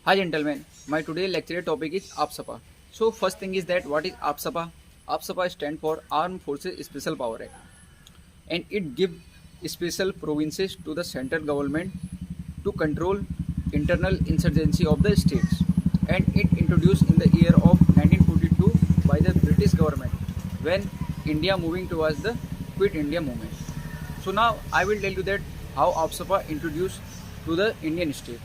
Hi gentlemen, my today lecture topic is APSAPA. So first thing is that what is APSAPA? APSAPA stands for Armed Forces Special Power Act, and it gives special provinces to the central government to control internal insurgency of the states, and it introduced in the year of 1942 by the British government when India moving towards the Quit India movement. So now I will tell you that how APSAPA introduced to the Indian states.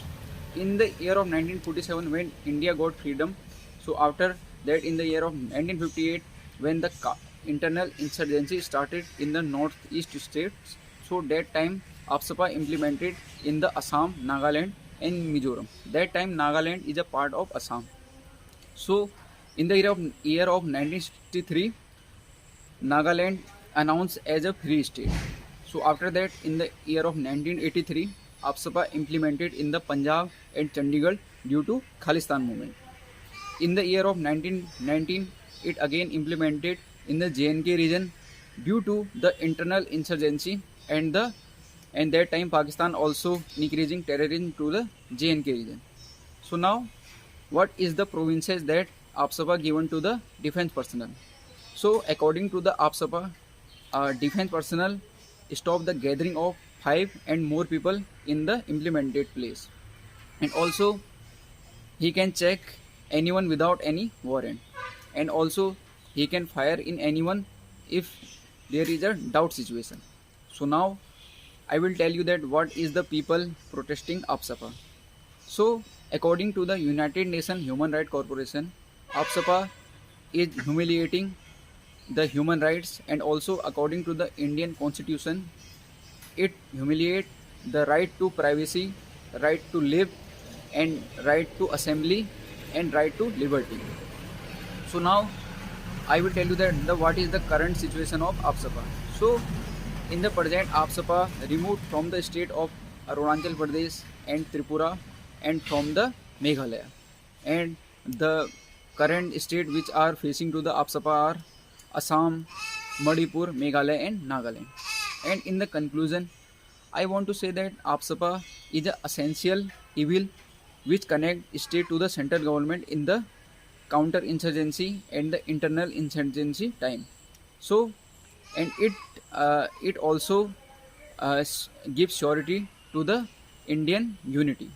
In the year of 1947 when India got freedom, so after that in the year of 1958 when the internal insurgency started in the northeast states, so that time APSAPA implemented in the Assam, Nagaland and Mizoram. That time Nagaland is a part of Assam. So in the year of 1963 Nagaland announced as a free state. So after that, in the year of 1983, APSAPA implemented in the Punjab and Chandigarh due to Khalistan movement. In the year of 1919, it again implemented in the JNK region due to the internal insurgency and that time Pakistan also increasing terrorism to the JNK region. So now, what is the provinces that APSAPA given to the defense personnel? So according to the APSAPA, defense personnel stop the gathering of 5 and more people in the implemented place, and also he can check anyone without any warrant, and also he can fire in anyone if there is a doubt situation. So now I will tell you that what is the people protesting APSAPA. So according to the United Nations Human Rights Corporation, APSAPA is humiliating the human rights, and also according to the Indian Constitution, it humiliates the right to privacy, right to live, and right to assembly, and right to liberty. So now I will tell you that what is the current situation of APSAPA. So in the present, APSAPA removed from the state of Arunachal Pradesh and Tripura and from the Meghalaya, and the current state which are facing to the APSAPA are Assam, Manipur, Meghalaya and Nagaland. And in the conclusion, I want to say that APSAPA is an essential evil which connect state to the central government in the counter-insurgency and the internal insurgency time. So, and it also gives surety to the Indian unity.